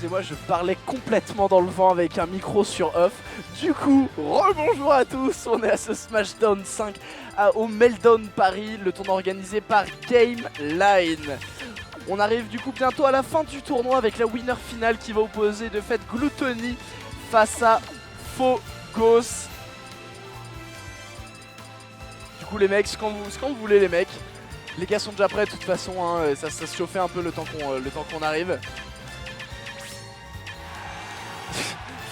excusez-moi, je parlais complètement dans le vent avec un micro sur off. Du coup, rebonjour à tous, on est à ce Smashdown 5 au Meltdown Paris, le tournoi organisé par Gameline. On arrive du coup bientôt à la fin du tournoi avec la winner finale qui va opposer de fait Gluttony face à Phogos. Du coup les mecs, quand vous voulez les mecs. Les gars sont déjà prêts de toute façon, hein, ça se chauffait un peu le temps qu'on arrive.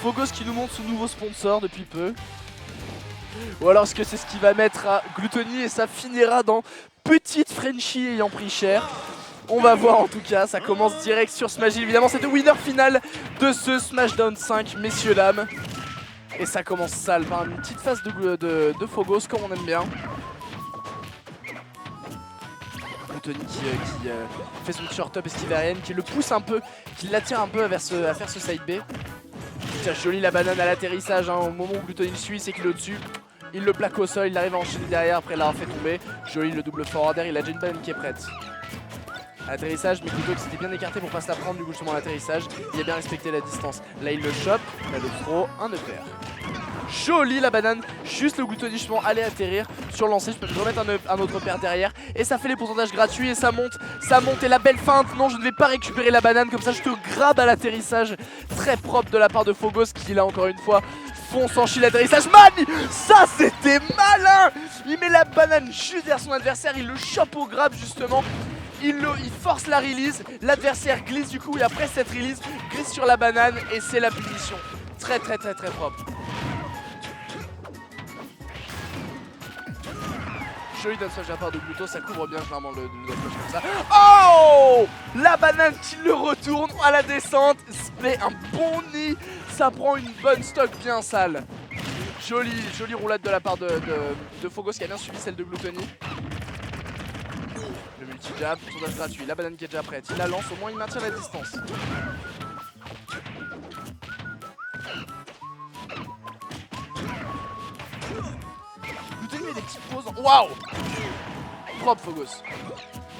Phogos qui nous montre son nouveau sponsor depuis peu. Ou alors est-ce que c'est ce qui va mettre à Gluttony et ça finira dans petite Frenchie ayant pris cher. On va voir en tout cas, ça commence direct sur Smash. Évidemment c'est le winner final de ce Smashdown 5, messieurs dames. Et ça commence sale par une petite phase de Phogos comme on aime bien. Gluttony qui fait son short up estivarienne, qui le pousse un peu, qui l'attire un peu à faire ce side B. Tiens, joli la banane à l'atterrissage, hein, au moment où Gluttony le suit, c'est qu'il est au-dessus. Il le plaque au sol, il arrive à enchaîner derrière après l'avoir fait tomber. Joli le double forwarder, il a déjà une banane qui est prête. À l'atterrissage, mais Gluttony s'était bien écarté pour pas se la prendre du coup justement à l'atterrissage. Il a bien respecté la distance. Là il le chope, là le throw, un upper. Joli la banane, juste le Gluttony justement allait atterrir sur le lancer. Je peux remettre un autre paire derrière et ça fait les pourcentages gratuits et ça monte et la belle feinte. Non, je ne vais pas récupérer la banane, comme ça je te grabe à l'atterrissage. Très propre de la part de Phogos qui là encore une fois fonce en chie l'atterrissage. Man, ça c'était malin. Il met la banane juste derrière son adversaire, il le chope au grab justement. Il force la release, l'adversaire glisse du coup et après cette release glisse sur la banane et c'est la punition. Très propre. Joli dodge de la part de Gluto, ça couvre bien clairement le dodge comme ça. Oh, la banane qui le retourne à la descente, se fait un bon nid, ça prend une bonne stock bien sale. Jolie roulade de la part de Phogos qui a bien suivi celle de Gluttony. Le multi-jab, son dash gratuit, la banane qui est déjà prête, il la lance, au moins il maintient la distance. Gluttony met des petites pauses. Waouh! Propre Phogos.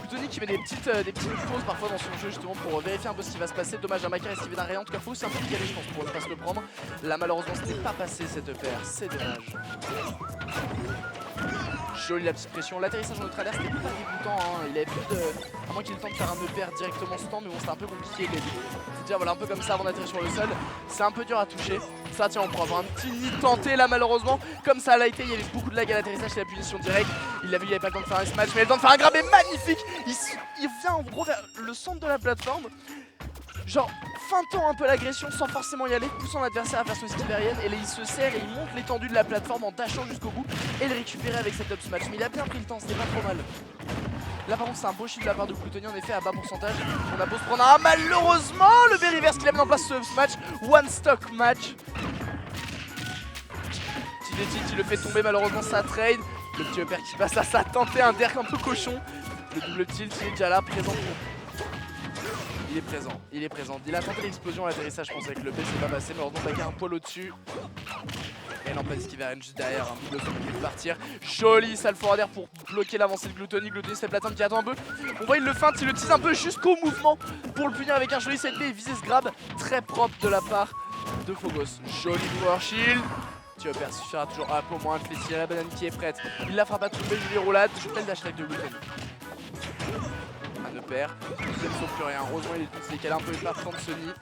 Gluttony qui met des petites pauses parfois dans son jeu justement pour vérifier un peu ce qui va se passer. Dommage à Macar esquivé d'un rayon. En tout cas, Phogos c'est un peu décalé je pense pour ne pas se le prendre. Là malheureusement ce n'est pas passé cette paire, c'est dommage. Jolie la petite pression, l'atterrissage en neutre alert c'était pas dégoûtant, hein. Il avait plus de... à moins qu'il ait le temps de faire un upper directement ce temps, mais bon c'était un peu compliqué. Faut dire voilà un peu comme ça avant d'atterrir sur le sol, c'est un peu dur à toucher. Ça tiens on pourra avoir un petit nid tenté là malheureusement. Comme ça l'a été, il y avait beaucoup de lag à l'atterrissage, c'est la punition directe. Il l'a vu, il avait pas le temps de faire un smash, mais il a le temps de faire un grab et magnifique. Il vient en gros vers le centre de la plateforme. Genre feintant un peu l'agression sans forcément y aller, poussant l'adversaire à faire son esquivérienne et là il se serre et il monte l'étendue de la plateforme en dashant jusqu'au bout et le récupérer avec cette up smash. Mais il a bien pris le temps, c'était pas trop mal. Là par contre c'est un beau shield de la part de Gluttony en effet à bas pourcentage. On a beau se prendre un malheureusement le Berryverse qu'il a mis en place ce match. One stock match. Tilt il le fait tomber malheureusement ça trade. Le petit upper qui passe à ça, tenter un derk un peu cochon. Le double tilt il est déjà là, présent pour... Il est présent. Il a tenté l'explosion à l'atterrissage, je pense, avec le B, c'est pas passé. Mais heureusement, Bacar un poil au-dessus. Et non, pas d'esquiver juste derrière, un double qui peut partir. Joli sale forwarder pour bloquer l'avancée de Gluttony. Gluttony, c'est platine qui attend un peu. On voit, il le feinte, il le tease un peu jusqu'au mouvement pour le punir avec un joli set B et viser ce grab. Très propre de la part de Phogos. Joli power shield. Tu vas suffira toujours à au moins un plaisir. La banane qui est prête. Il la fera pas tomber, jolie roulade. Je fais le dash de Gluttony. Un upper, deuxième sauf plus rien. Heureusement il est décalé un peu par de Sony.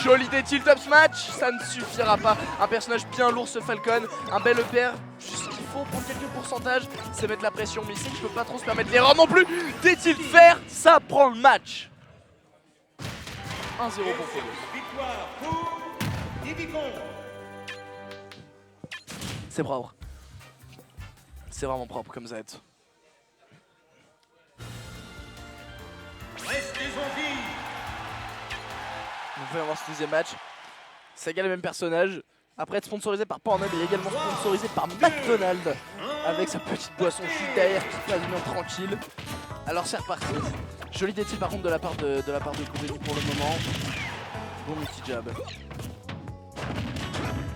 Joli des tilt up match, ça ne suffira pas. Un personnage bien lourd ce Falcon, un bel upper. Juste ce qu'il faut prendre quelques pourcentages, c'est mettre la pression. Mais il sait qu'il peut pas trop se permettre l'erreur non plus. Des tilt faire, ça prend le match. 1-0 pour Phogos. C'est propre. C'est vraiment propre comme Z. On va voir ce deuxième match. Saga le même personnage. Après être sponsorisé par Pornhub, il est également sponsorisé par McDonald's. Avec sa petite boisson juste derrière qui passe bien tranquille. Alors c'est reparti. Joli détil par contre de la part de Gluttony pour le moment. Bon multi-jab.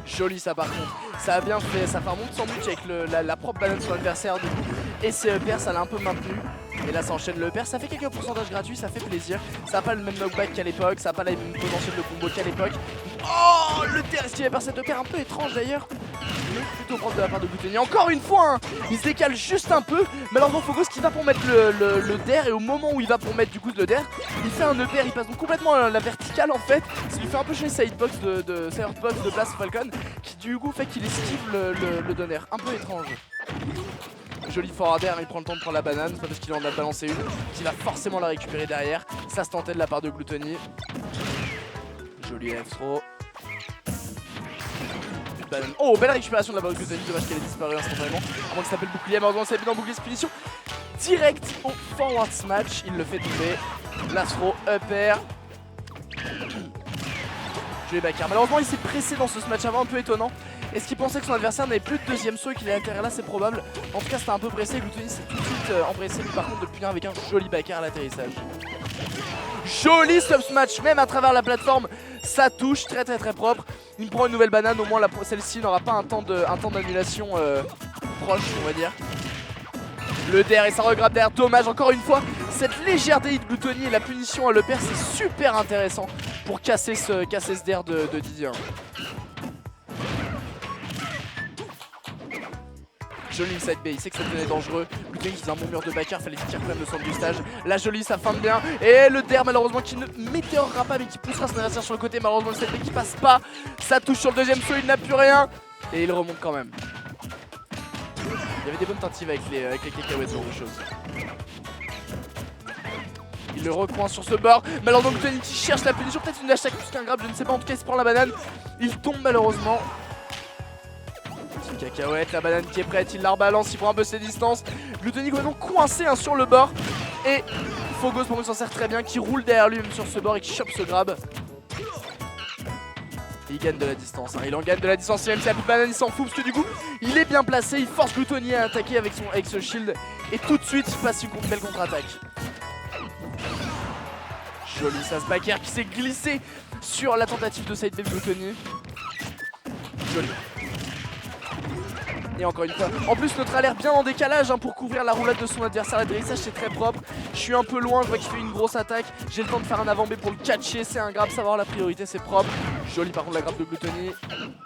Joli ça par contre, ça a bien fait, ça fait un bon sandwich avec la propre banane sur l'adversaire du coup. Et c'est EPR, ça l'a un peu maintenu. Et là ça enchaîne le père, ça fait quelques pourcentages gratuits, ça fait plaisir. Ça n'a pas le même knockback qu'à l'époque, ça n'a pas le même potentiel de combo qu'à l'époque. Oh, le terre esquivé par cette paire un peu étrange d'ailleurs. Mais plutôt propre de la part de Gluttony. Encore une fois, hein, il se décale juste un peu. Malheureusement Fogos qui va pour mettre le der, et au moment où il va pour mettre du coup le der, il fait un EPR, il passe donc complètement à la verticale en fait. Ça lui fait un peu chez sidebox sidebox de Blast Falcon, qui du coup fait qu'il esquive le donner. Un peu étrange. Joli forward air, il prend le temps de prendre la banane, c'est pas parce qu'il en a balancé une qu'il va forcément la récupérer derrière. Ça se tentait de la part de Gluttony. Joli left throw. Oh, belle récupération de la part de Gluttony, dommage qu'elle ait disparu instantanément. À moins que ça s'appelle bouclier, malheureusement c'est bien bouclier, punition direct au forward smash, il le fait tomber. Last throw, up air. Joli back air. Malheureusement il s'est pressé dans ce match avant, un peu étonnant. Est-ce qu'il pensait que son adversaire n'avait plus de deuxième saut et qu'il allait atterrir là? C'est probable. En tout cas c'était un peu pressé, Gluttony s'est tout de suite empressé lui par contre de punir avec un joli back air à l'atterrissage. Joli sub smash même à travers la plateforme, ça touche très propre. Il prend une nouvelle banane, au moins celle-ci n'aura pas un temps d'annulation proche on va dire. Le der et ça regrappe derrière, dommage encore une fois. Cette légère DI de Gluttony et la punition à le père, c'est super intéressant pour casser ce der de Didier. Joli side B, il sait que ça devenait dangereux. Gluttony qui faisait un bon mur de backer, fallait qu'il tire quand même le centre du stage. La jolie, ça feinte bien. Et le der malheureusement qui ne météorera pas mais qui poussera son adversaire sur le côté. Malheureusement le side B qui passe pas. Ça touche sur le deuxième saut, il n'a plus rien. Et il remonte quand même. Il y avait des bonnes tentatives avec les cacahuètes, ce genre de choses. Il le recoince sur ce bord. Malheureusement Gluttony qui cherche la punition, peut-être une hashtag plus qu'un grab, je ne sais pas. En tout cas il se prend la banane. Il tombe malheureusement. Cacahuète, la banane qui est prête, il la rebalance, il prend un peu ses distances. Gluttony complètement coincé sur le bord. Et Fogos pour moi s'en sert très bien, qui roule derrière lui même sur ce bord et qui chope ce grab. Et il gagne de la distance, hein. Il en gagne de la distance, même s'il a plus de banane, il s'en fout parce que du coup il est bien placé, il force Gluttony à attaquer avec ce shield. Et tout de suite il passe une belle contre-attaque. Joli ça, ce back air qui s'est glissé sur la tentative de side B de Gluttony. Joli. Et encore une fois, en plus notre a l'air bien en décalage pour couvrir la roulade de son adversaire. L'atterrissage c'est très propre. Je suis un peu loin, je vois qu'il fait une grosse attaque. J'ai le temps de faire un avant B pour le catcher. C'est un grab, ça va avoir la priorité, c'est propre. Joli par contre la grab de Gluttony.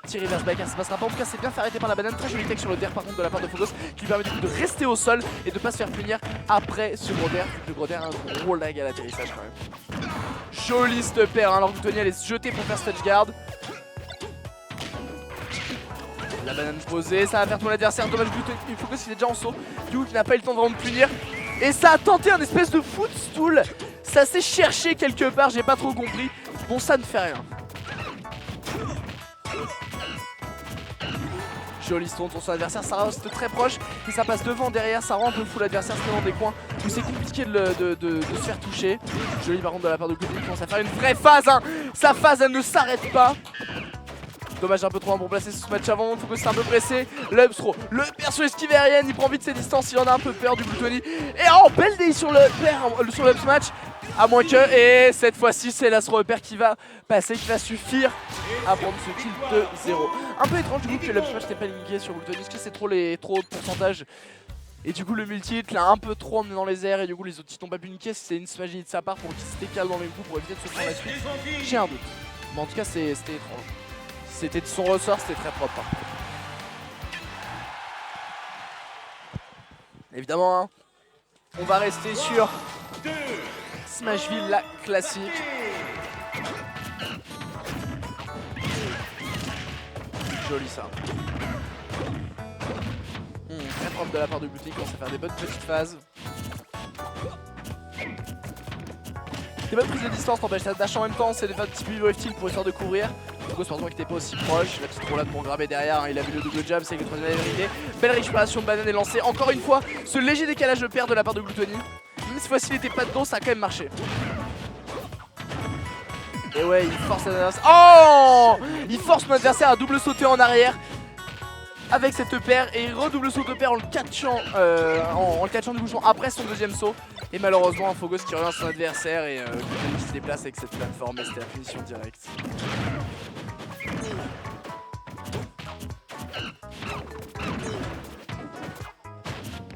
Tiré vers ce back, ça passera pas. En tout cas c'est bien fait arrêter par la banane. Très joli tech sur le der par contre de la part de Fogos, qui lui permet du coup de rester au sol et de pas se faire punir après ce gros der. Le gros der a un gros lag à l'atterrissage quand même. Joli stepper, alors Gluttony allait se jeter pour faire stage guard. La banane posée, ça va faire ton adversaire, dommage Gluttony, Fogos il est déjà en saut, du coup il n'a pas eu le temps de vraiment de punir. Et ça a tenté un espèce de footstool, ça s'est cherché quelque part, j'ai pas trop compris. Bon ça ne fait rien. Joli stone pour son adversaire, ça reste très proche et ça passe devant, derrière, ça rend un peu fou l'adversaire, c'est dans des coins où c'est compliqué de se faire toucher. Joli par contre de la part de Gluttony qui commence à faire une vraie phase, hein. Sa phase elle ne s'arrête pas. Dommage un peu trop pour placer ce match avant, Fogos c'est un peu pressé. Le up throw, le perso esquive aérienne, il prend vite ses distances, il en a un peu peur du Gluttony. Et oh, belle DI sur le up smash. À moins que, et cette fois-ci c'est l'astro repère qui va passer, qui va suffire à prendre ce kill de 0. Un peu étrange du coup que le up smash n'ait pas linké sur Gluttony, parce que c'est trop de pourcentage. Et du coup le multi-hit l'a un peu trop emmené dans les airs et du coup les autres n'ont pas pu niquer. C'est une magie de sa part pour qu'il se décale dans les coups pour éviter de se prendre la suite. J'ai un doute. Mais en tout cas c'était étrange. C'était de son ressort, c'était très propre. Hein. Évidemment, hein, on va rester sur Smashville, la classique. Joli ça. Très propre de la part de Gluttony, commence à faire des bonnes petites phases. Des bonnes prises de distance, t'empêches ça dash en même temps, c'est des petits buts OF pour essayer de couvrir. Fogos heureusement qu'il n'était pas aussi proche, la petite roulade pour grabber derrière, hein. Il a vu le double jab, c'est le troisième vérité. Belle récupération de banane est lancée, encore une fois, ce léger décalage de perte de la part de Gluttony. Même cette fois-ci il n'était pas dedans, ça a quand même marché. Et ouais, il force son adversaire. Oh, il force son adversaire à double sauter en arrière avec cette paire et il redouble saut de paire en le catchant du bouchon après son deuxième saut. Et malheureusement un Fogos qui relance son adversaire et qui se déplace avec cette plateforme et c'était la finition directe.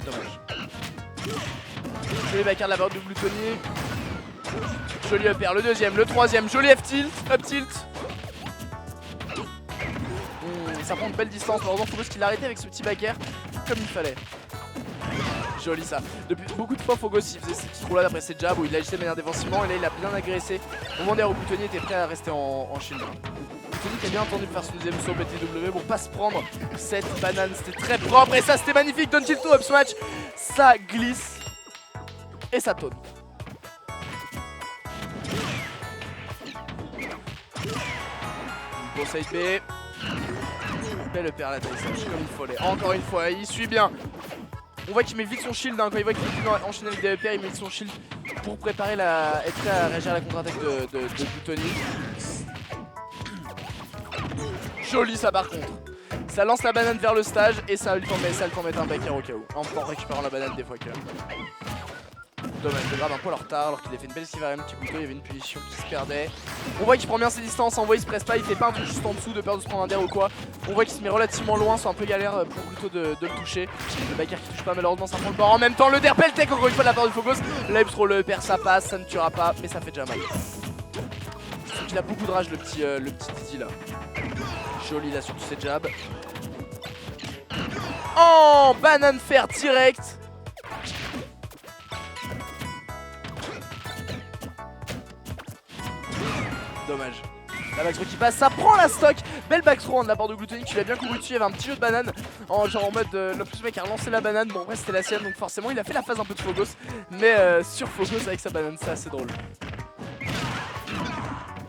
Dommage. Joli backer de la barre de Gluttony. Joli up air, le deuxième, le troisième, joli F tilt, up tilt. Ça prend une belle distance, malheureusement Phogos qui l'a arrêté avec ce petit back air comme il fallait. Joli ça. Depuis beaucoup de fois Phogos il faisait ces petites roulades après ses jabs où il agissait de manière défensivement et là il a bien agressé. Au moment où Gluttony était prêt à rester en shield. Gluttony qui a bien entendu faire son deuxième saut BTW pour pas se prendre cette banane, c'était très propre et ça c'était magnifique. Down tilt to up smash, ça glisse et ça tonne. Bon side B. Belle paire à l'atterrissage comme il fallait. Encore une fois, il suit bien. On voit qu'il met vite son shield hein. Quand il voit qu'il continue à enchaîner avec des EPR, il met son shield pour préparer être prêt à réagir à la contre-attaque de Gluttony. Joli ça par contre. Ça lance la banane vers le stage et ça le temps de mettre un back air au cas où. En récupérant la banane des fois que. Dommage, il grave un peu en retard alors qu'il a fait une belle esquive RM, petit couteau, il y avait une punition qui se perdait. On voit qu'il prend bien ses distances, on voit il se presse pas, il fait pas un truc juste en dessous de peur de se prendre un der ou quoi. On voit qu'il se met relativement loin, c'est un peu galère pour Gluto de le toucher. Le backer qui touche pas malheureusement ça prend le bord. En même temps le der peltec encore une fois de la part de Phogos. Là trop le perd, ça passe, ça ne tuera pas, mais ça fait déjà mal. Je trouve qu'il a beaucoup de rage le petit Didi là. Joli là sur tous ses jabs. Oh, banane fer direct. Dommage. La back throw qui passe, ça prend la stock. Belle back throw de la part de Gluttony, tu l'as bien couru dessus. Il y avait un petit jeu de banane, genre en mode le plus mec a relancé la banane. Bon, après c'était la sienne, donc forcément il a fait la phase un peu de Phogos. Mais sur Phogos avec sa banane, c'est assez drôle.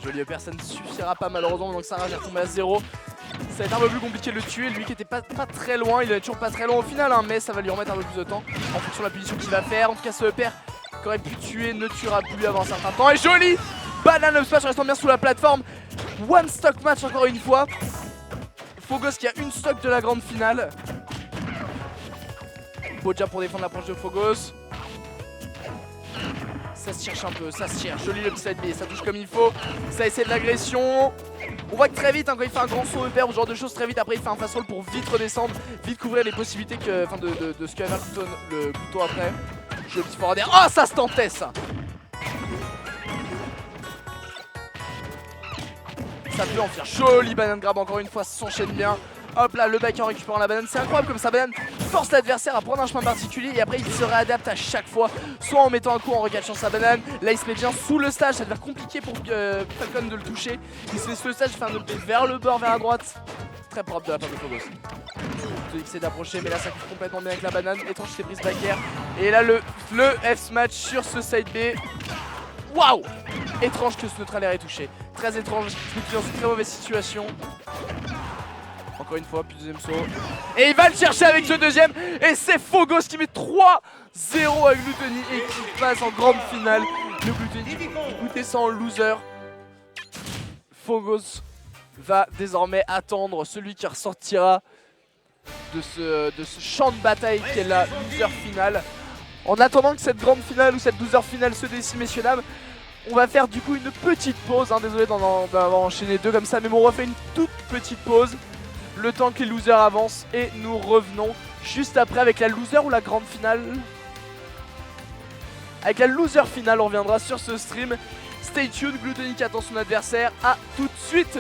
Joli upper, ça ne suffira pas malheureusement, donc Sarah est retombé à 0. Ça va être un peu plus compliqué de le tuer, lui qui était pas très loin, il est toujours pas très loin au final, hein, mais ça va lui remettre un peu plus de temps en fonction de la punition qu'il va faire. En tout cas, ce upper qu'aurait pu tuer ne tuera plus avant un certain temps. Et joli banane up smash restant bien sous la plateforme. One stock match encore une fois. Phogos qui a une stock de la grande finale. Beau jab pour défendre l'approche de Phogos. Ça se cherche un peu, ça se cherche. Joli le petit side B, ça touche comme il faut. Ça essaie de l'agression. On voit que très vite, hein, quand il fait un grand saut upper ou ce genre de choses, très vite après il fait un fast roll pour vite redescendre, vite couvrir les possibilités de ce qu'il va faire le Gluto après. Joli petit forward air. Oh, ça se tentait ça. Ça peut en faire. Joli banane grab encore une fois, ça s'enchaîne bien. Hop là, le back en récupérant la banane. C'est incroyable comme sa banane force l'adversaire à prendre un chemin particulier et après il se réadapte à chaque fois. Soit en mettant un coup en recatchant sa banane. Là il se met bien sous le stage, ça devient compliqué pour Falcon de le toucher. Il se met sous le stage, il fait un update vers le bord, vers la droite. Très propre de la part de Phogos. Il essaie d'approcher mais là ça couvre complètement bien avec la banane. Étrange ses prises back air. Et là le F-smash sur ce side B. Waouh! Étrange que ce neutral air est touché. Très étrange, il est dans une très mauvaise situation. Encore une fois, puis deuxième saut. Et il va le chercher avec ce deuxième. Et c'est Phogos qui met 3-0 à Gluttony et qui passe en grande finale. Le Gluttony du coup descend en loser. Phogos va désormais attendre celui qui ressortira de ce champ de bataille qui est la loser finale. En attendant que cette grande finale ou cette loser finale se décide, messieurs dames, on va faire du coup une petite pause. Hein, désolé d'en avoir enchaîné deux comme ça, mais bon, on refait une toute petite pause. Le temps que les losers avancent et nous revenons juste après avec la loser ou la grande finale. Avec la loser finale, on reviendra sur ce stream. Stay tuned, Gluttony qui attend son adversaire. À tout de suite.